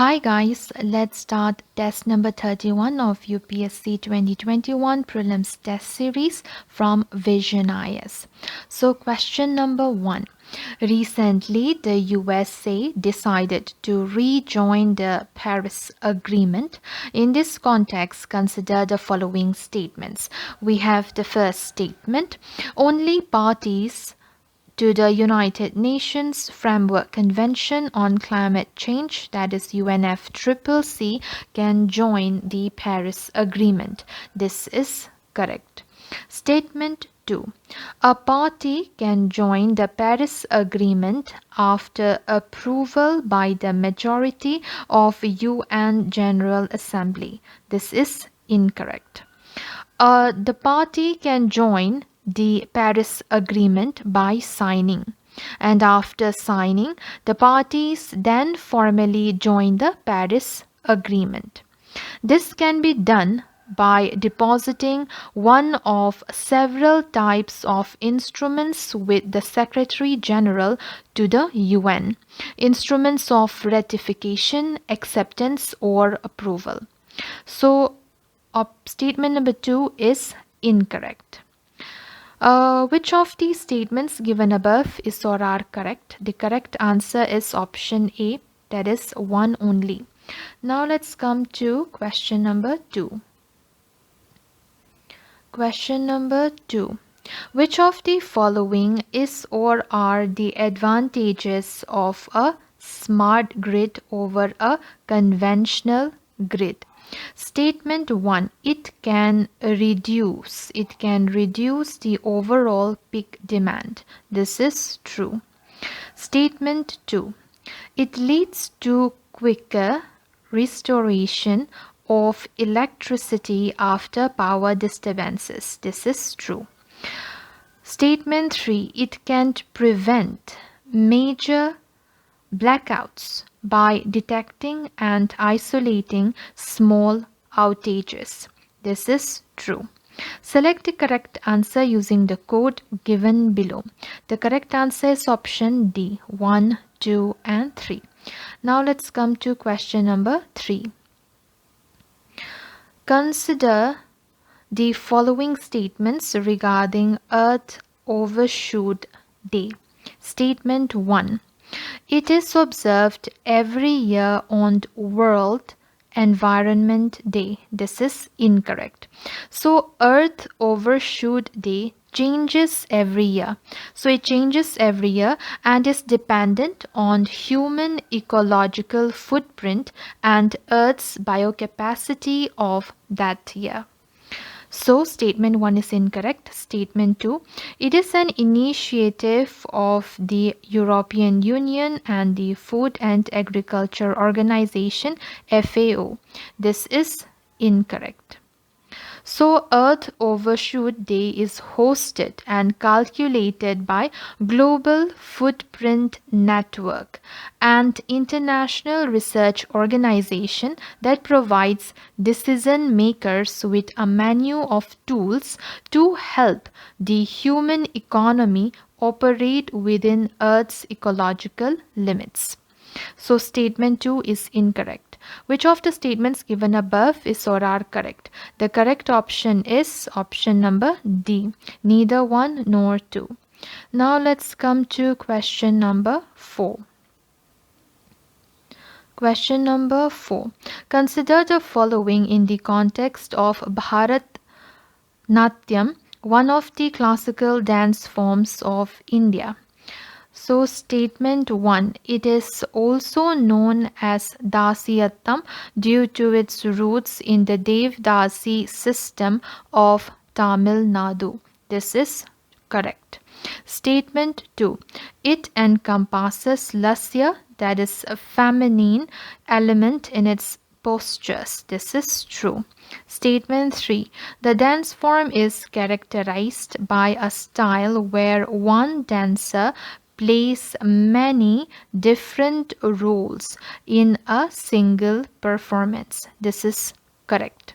Hi guys, let's start test number 31 of UPSC 2021 Prelims test series from Vision IAS. So question number 1. Recently, the USA decided to rejoin the Paris Agreement. In this context, consider the following statements. We have the first statement. Only parties to the United Nations Framework Convention on Climate Change, that is UNFCCC, can join the Paris Agreement. This is correct. Statement 2. A party can join the Paris Agreement after approval by the majority of UN General Assembly. This is incorrect. The party can join the Paris Agreement by signing, and after signing, the parties then formally join the Paris Agreement. This can be done by depositing one of several types of instruments with the Secretary General to the UN, instruments of ratification, acceptance, or approval. So, statement number 2 is incorrect. Which of these statements given above is or are correct? The correct answer is option A, that is one only. Now let's come to question number 2. Question number 2. Which of the following is or are the advantages of a smart grid over a conventional grid? Statement 1. It can reduce the overall peak demand. This is true. Statement 2. It leads to quicker restoration of electricity after power disturbances. This is true. Statement 3. It can prevent major blackouts by detecting and isolating small outages. This is true. Select the correct answer using the code given below. The correct answer is option D, 1, 2, and 3. Now let's come to question number 3. Consider the following statements regarding Earth Overshoot Day. Statement 1. It is observed every year on World Environment Day. This is incorrect. So Earth Overshoot Day changes every year. So it changes every year and is dependent on human ecological footprint and Earth's biocapacity of that year. So statement 1 is incorrect. Statement 2, it is an initiative of the European Union and the Food and Agriculture Organization FAO. This is incorrect. So Earth Overshoot Day is hosted and calculated by Global Footprint Network, an international research organization that provides decision makers with a menu of tools to help the human economy operate within Earth's ecological limits. So statement 2 is incorrect. Which of the statements given above is or are correct? The correct option is option number D, neither 1 nor 2. Now let's come to question number 4. Question number 4. Consider the following in the context of Bharatnatyam, one of the classical dance forms of India. So statement 1, it is also known as Dasiyattam due to its roots in the Devdasi system of Tamil Nadu. This is correct. Statement 2, it encompasses lasya, that is a feminine element in its postures. This is true. Statement 3, the dance form is characterized by a style where one dancer plays many different roles in a single performance. This is correct.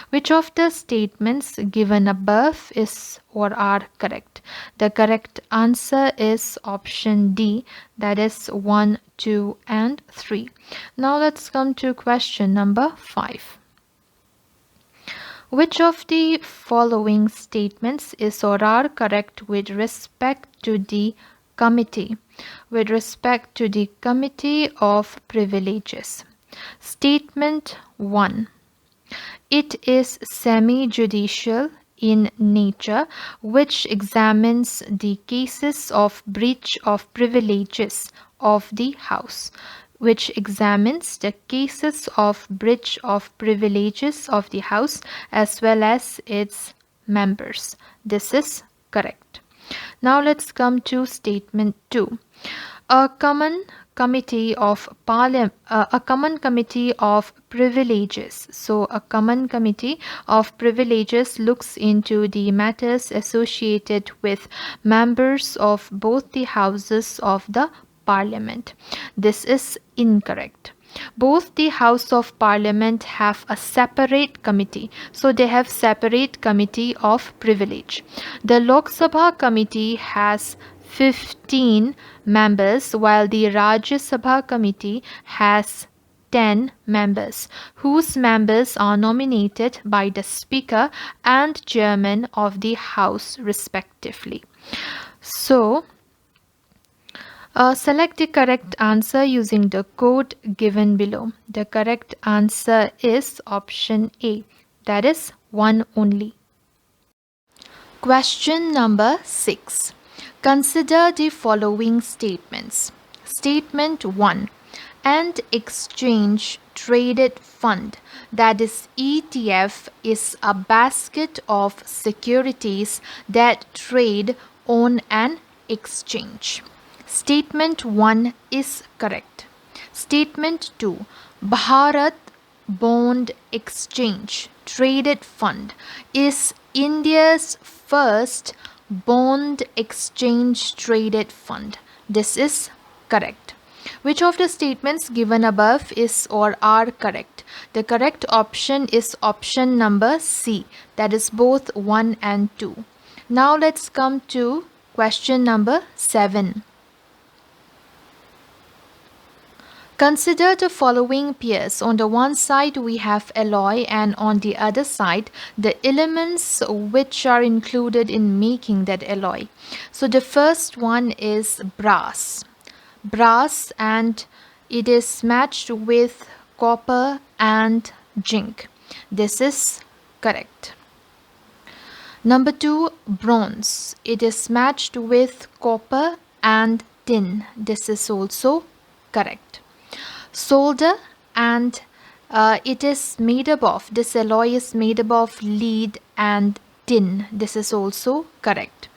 Which of the statements given above is or are correct? The correct answer is option D, that is 1, 2, and 3. Now let's come to question number 5. Which of the following statements is or are correct with respect to the committee? With respect to the Committee of Privileges. Statement 1. It is semi-judicial in nature, which examines the cases of breach of privileges of the House. Which examines the cases of breach of privileges of the House as well as its members. This is correct. Now let's come to statement 2. A common committee of privileges. So a common committee of privileges looks into the matters associated with members of both the houses of the Parliament. This is incorrect. Both the House of Parliament have a separate committee. So they have separate committee of privilege. The Lok Sabha committee has 15 members while the Rajya Sabha committee has 10 members, whose members are nominated by the Speaker and Chairman of the House respectively. So, select the correct answer using the code given below. The correct answer is option A, that is 1 only. Question number 6. Consider the following statements. Statement 1. And exchange traded fund, that is ETF, is a basket of securities that trade on an exchange. Statement 1 is correct. Statement 2. Bharat Bond Exchange Traded Fund is India's first bond exchange traded fund. This is correct. Which of the statements given above is or are correct? The correct option is option number C, that is both 1 and 2. Now let's come to question number 7. Consider the following pairs. On the one side we have alloy and on the other side the elements which are included in making that alloy. So the first one is brass. Brass, and it is matched with copper and zinc. This is correct. Number 2, bronze. It is matched with copper and tin. This is also correct. Solder, and it is made up of, this alloy is made up of lead and tin. This is also correct.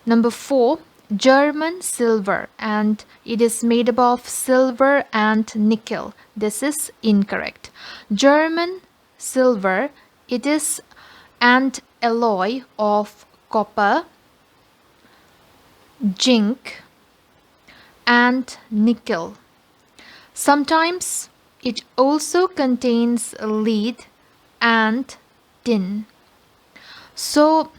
Number 4, German silver, and it is made up of silver and nickel. This is incorrect. German silver, it is an alloy of copper, zinc and nickel. Sometimes it also contains lead and tin. So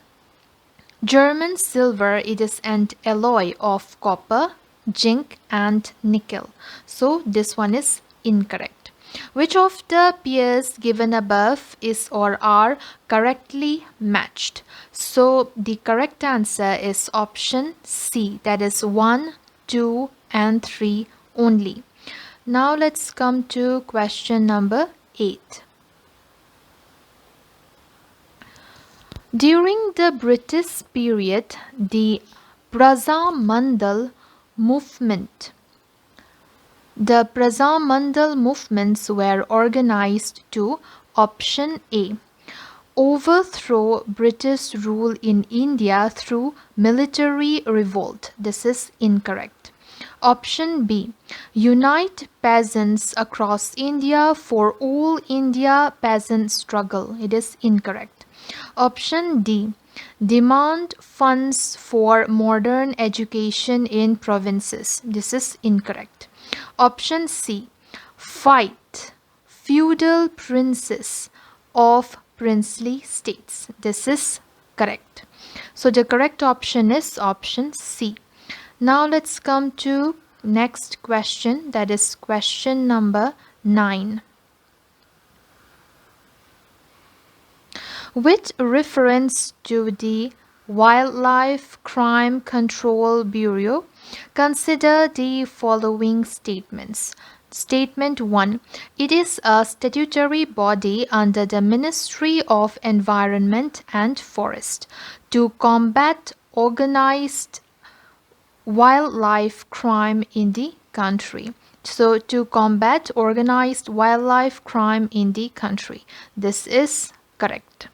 German silver, it is an alloy of copper, zinc and nickel. So this one is incorrect. Which of the pairs given above is or are correctly matched? So the correct answer is option C, that is 1, 2 and 3 only. Now let's come to question number 8. During the British period, the Prajamandal movements were organized to option A. Overthrow British rule in India through military revolt. This is incorrect. Option B. Unite peasants across India for all India peasant struggle. It is incorrect. Option D. Demand funds for modern education in provinces. This is incorrect. Option C. Fight feudal princes of princely states. This is correct. So the correct option is option C. Now let's come to next question, that is question number 9. With reference to the Wildlife Crime Control Bureau, consider the following statements. Statement 1. It is a statutory body under the Ministry of Environment and Forest to combat organized wildlife crime in the country. So, to combat organized wildlife crime in the country. This is correct.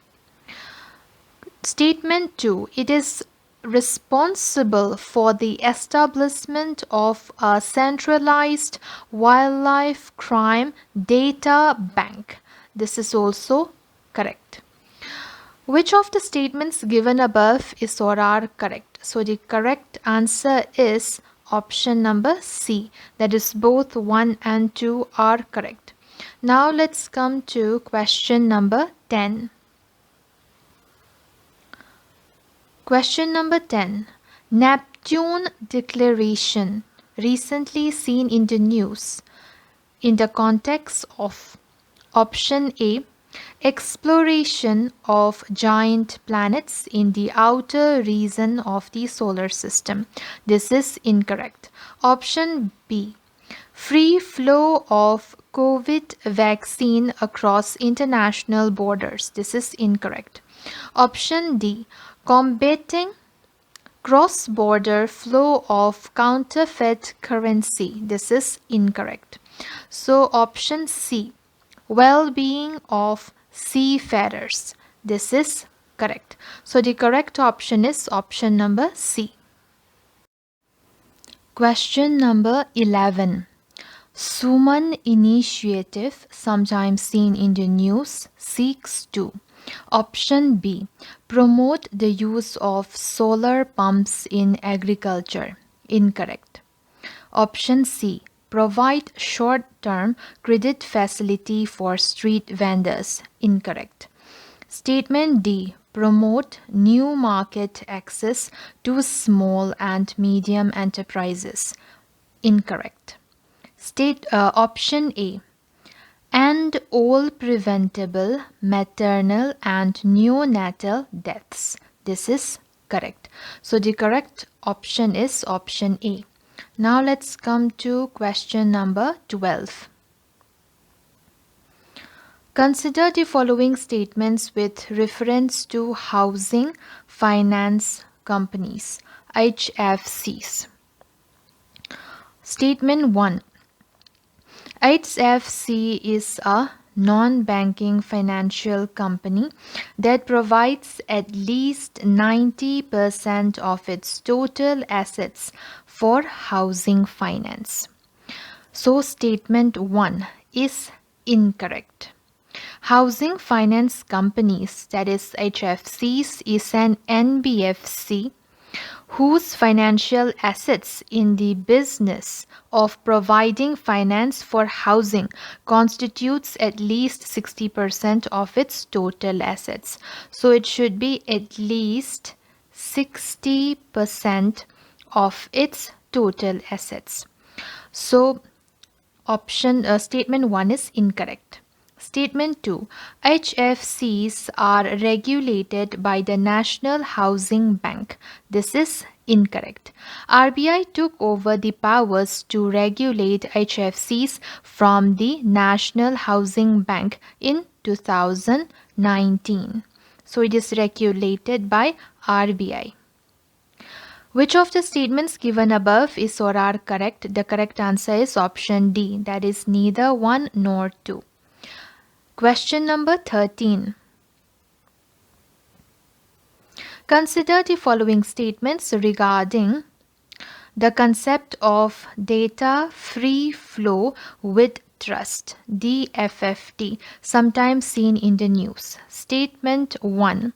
Statement 2. It is responsible for the establishment of a centralized wildlife crime data bank. This is also correct. Which of the statements given above is or are correct? So the correct answer is option number C. That is both 1 and 2 are correct. Now let's come to question number 10. Question number 10. Neptune Declaration, recently seen in the news in the context of option A, exploration of giant planets in the outer region of the solar system. This is incorrect. Option B, free flow of COVID vaccine across international borders. This is incorrect. Option D, combating cross-border flow of counterfeit currency. This is incorrect. So option C, well-being of seafarers. This is correct. So the correct option is option number C. Question number 11. Suman Initiative, sometimes seen in the news, seeks to. Option B, promote the use of solar pumps in agriculture. Incorrect. Option C, provide short-term credit facility for street vendors. Incorrect. Statement D, promote new market access to small and medium enterprises. Incorrect. Option A, and all preventable maternal and neonatal deaths. This is correct. So the correct option is option A. Now let's come to question number 12. Consider the following statements with reference to housing finance companies, HFCs. Statement 1. HFC is a non-banking financial company that provides at least 90% of its total assets for housing finance. So statement 1 is incorrect. Housing finance companies, that is HFCs, is an NBFC whose financial assets in the business of providing finance for housing constitutes at least 60% of its total assets. So it should be at least 60% of its total assets. So statement 1 is incorrect. Statement 2. HFCs are regulated by the National Housing Bank. This is incorrect. RBI took over the powers to regulate HFCs from the National Housing Bank in 2019. So it is regulated by RBI. Which of the statements given above is or are correct? The correct answer is option D, that is neither 1 nor 2. Question number 13. Consider the following statements regarding the concept of data free flow with trust, DFFT, sometimes seen in the news. Statement 1.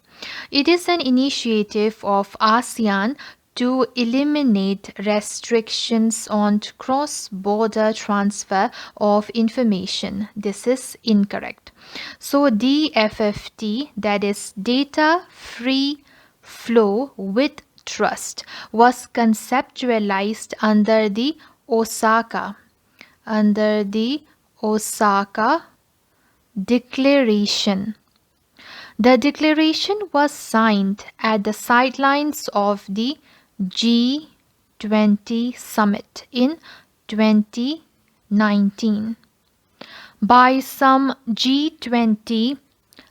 It is an initiative of ASEAN to eliminate restrictions on cross-border transfer of information. This is incorrect. So DFFT, that is Data Free Flow with Trust, was conceptualized under the Osaka Declaration. The declaration was signed at the sidelines of the G20 summit in 2019 by some G20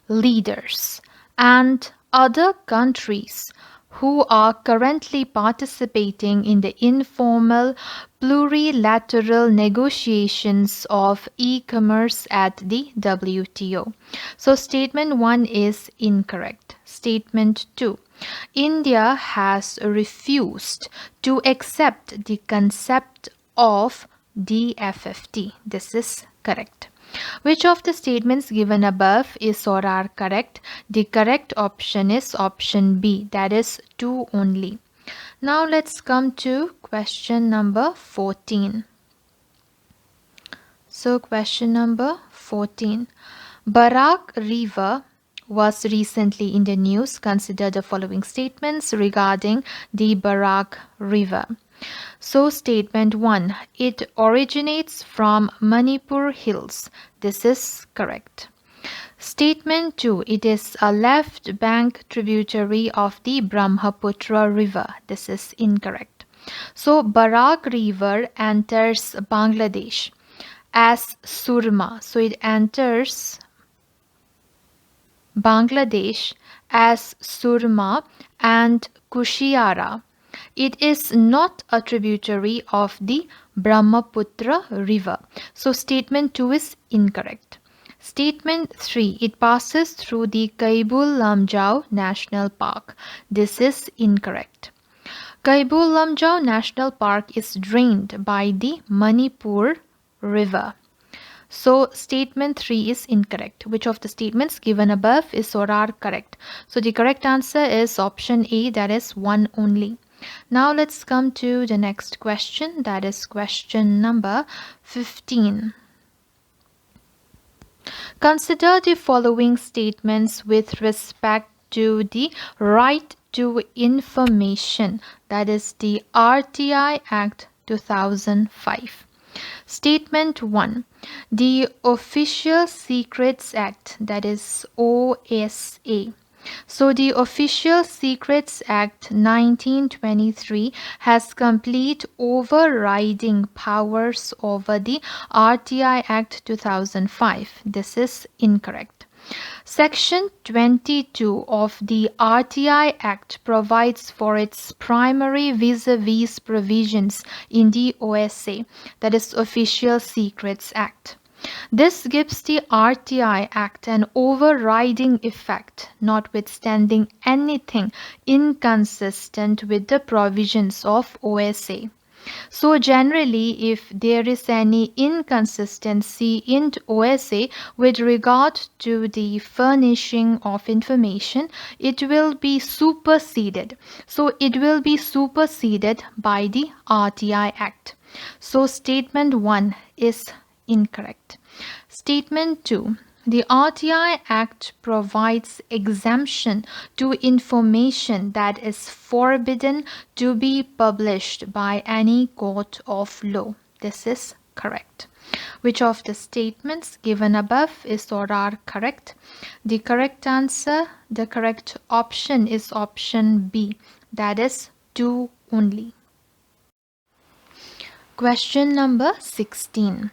leaders and other countries who are currently participating in the informal plurilateral negotiations of e-commerce at the WTO. So statement 1 is incorrect. Statement 2. India has refused to accept the concept of DFFT. This is correct. Which of the statements given above is or are correct? The correct option is option B, that is 2 only. Now let's come to question number 14. So question number 14. Barak River was recently in the news. Consider the following statements regarding the Barak River. So statement 1, it originates from Manipur Hills. This is correct. Statement 2, it is a left bank tributary of the Brahmaputra River. This is incorrect. So Barak River enters Bangladesh as Surma. So it enters Bangladesh as Surma and Kushiara. It is not a tributary of the Brahmaputra River. So statement 2 is incorrect. Statement 3, it passes through the Kaibul Lamjau National Park. This is incorrect. Kaibul Lamjau National Park is drained by the Manipur River. So statement 3 is incorrect. Which of the statements given above is or are correct? So the correct answer is option A, that is 1 only. Now let's come to the next question, that is question number 15. Consider the following statements with respect to the right to information, that is the RTI Act 2005. Statement 1. The Official Secrets Act, that is OSA. So the Official Secrets Act 1923 has complete overriding powers over the RTI Act 2005. This is incorrect. Section 22 of the RTI Act provides for its primary vis-a-vis provisions in the OSA, that is Official Secrets Act. This gives the RTI Act an overriding effect, notwithstanding anything inconsistent with the provisions of OSA. So generally, if there is any inconsistency in OSA with regard to the furnishing of information, it will be superseded. So it will be superseded by the RTI Act. So statement 1 is incorrect. Statement 2. The RTI Act provides exemption to information that is forbidden to be published by any court of law. This is correct. Which of the statements given above is or are correct? The correct answer, the correct option is option B, that is 2 only. Question number 16.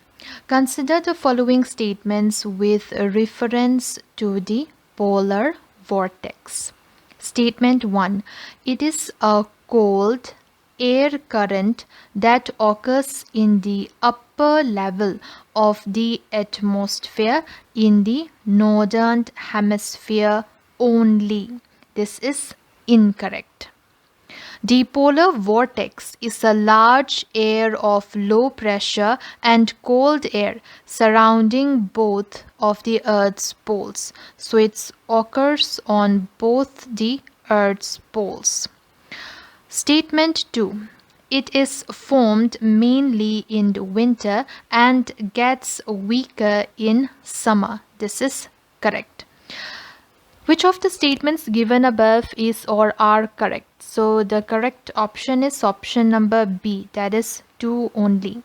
Consider the following statements with reference to the polar vortex. Statement 1. It is a cold air current that occurs in the upper level of the atmosphere in the northern hemisphere only. This is incorrect. The polar vortex is a large air of low pressure and cold air surrounding both of the Earth's poles. So it occurs on both the Earth's poles. Statement 2. It is formed mainly in the winter and gets weaker in summer. This is correct. Which of the statements given above is or are correct? So the correct option is option number B, that is 2 only.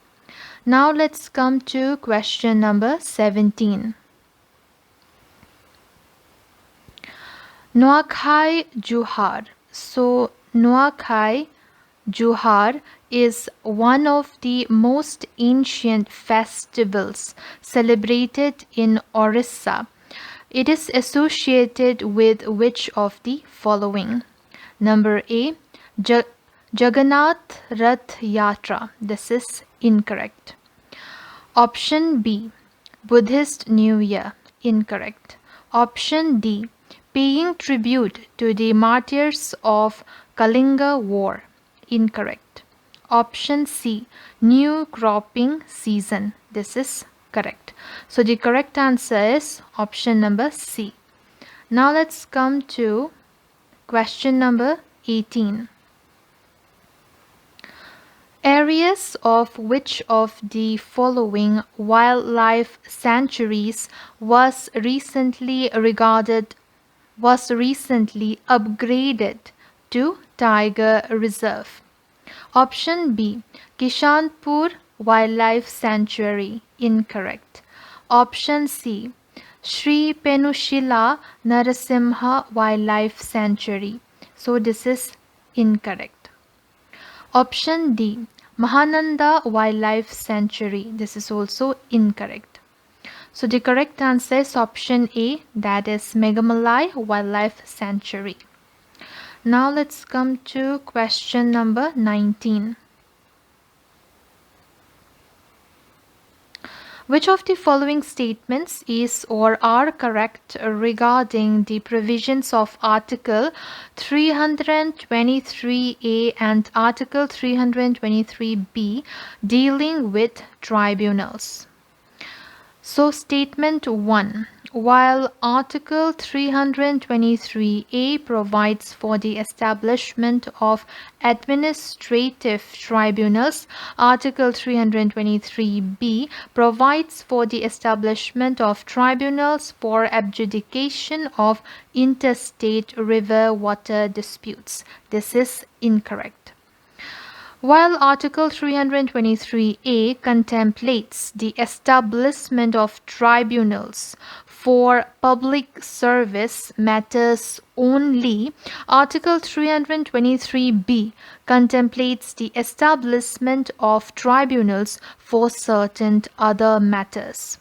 Now let's come to question number 17. Nuakhai Juhar. So Nuakhai Juhar is one of the most ancient festivals celebrated in Orissa. It is associated with which of the following? Number A, Jagannath Rath Yatra. This is incorrect. Option B, Buddhist New Year. Incorrect. Option D, paying tribute to the martyrs of Kalinga War. Incorrect. Option C, new cropping season. This is correct. So the correct answer is option number C. Now let's come to question number 18. Areas of which of the following wildlife sanctuaries was recently upgraded to Tiger Reserve? Option B, Kishanpur Wildlife Sanctuary. Incorrect. Option C, Sri Penushila Narasimha Wildlife Sanctuary. So this is incorrect. Option D, Mahananda Wildlife Sanctuary. This is also incorrect. So the correct answer is option A, that is Megamalai Wildlife Sanctuary. Now let's come to question number 19. Which of the following statements is or are correct regarding the provisions of Article 323A and Article 323B dealing with tribunals? So statement 1. While Article 323A provides for the establishment of administrative tribunals, Article 323B provides for the establishment of tribunals for adjudication of interstate river water disputes. This is incorrect. While Article 323A contemplates the establishment of tribunals for public service matters only, Article 323B contemplates the establishment of tribunals for certain other matters.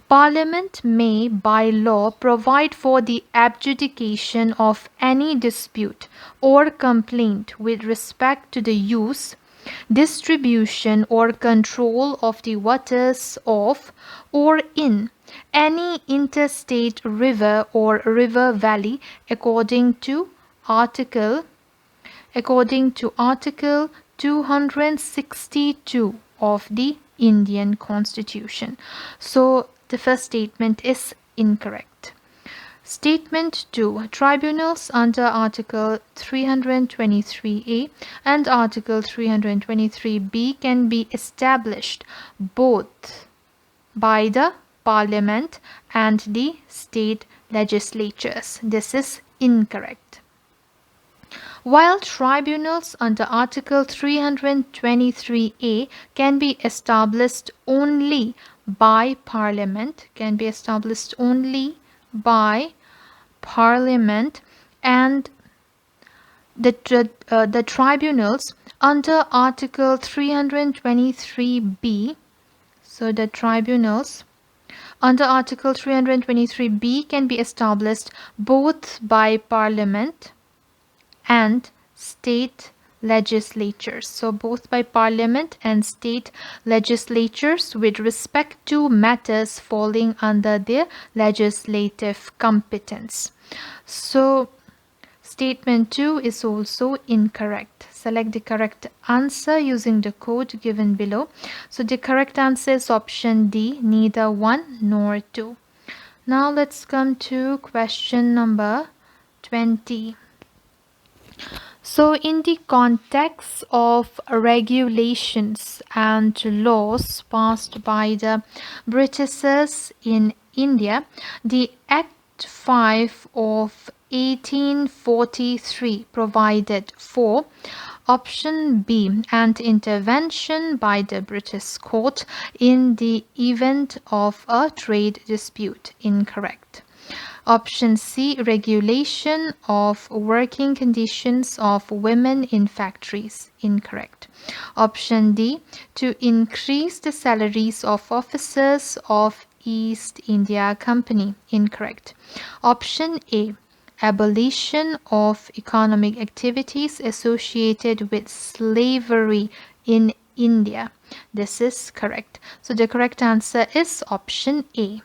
Parliament may, by law, provide for the adjudication of any dispute or complaint with respect to the use, distribution, or control of the waters of or in any interstate river or river valley according to Article 262 of the Indian Constitution. So the first statement is incorrect. Statement 2. Tribunals under Article 323A and Article 323B can be established both by the Parliament and the state legislatures. This is incorrect. While tribunals under Article 323A can be established only by Parliament, and the tribunals under Article 323B, so the tribunals under Article 323B can be established both by Parliament and state legislatures. So both by Parliament and state legislatures with respect to matters falling under their legislative competence. So statement 2 is also incorrect. Select the correct answer using the code given below. So the correct answer is option D, neither 1 nor 2. Now let's come to question number 20. So, in the context of regulations and laws passed by the Britishers in India, the Act 5 of 1843 provided for option B, an intervention by the British court in the event of a trade dispute. Incorrect. Option C, regulation of working conditions of women in factories. Incorrect. Option D, to increase the salaries of officers of East India Company. Incorrect. Option A, abolition of economic activities associated with slavery in India. This is correct. So the correct answer is option A.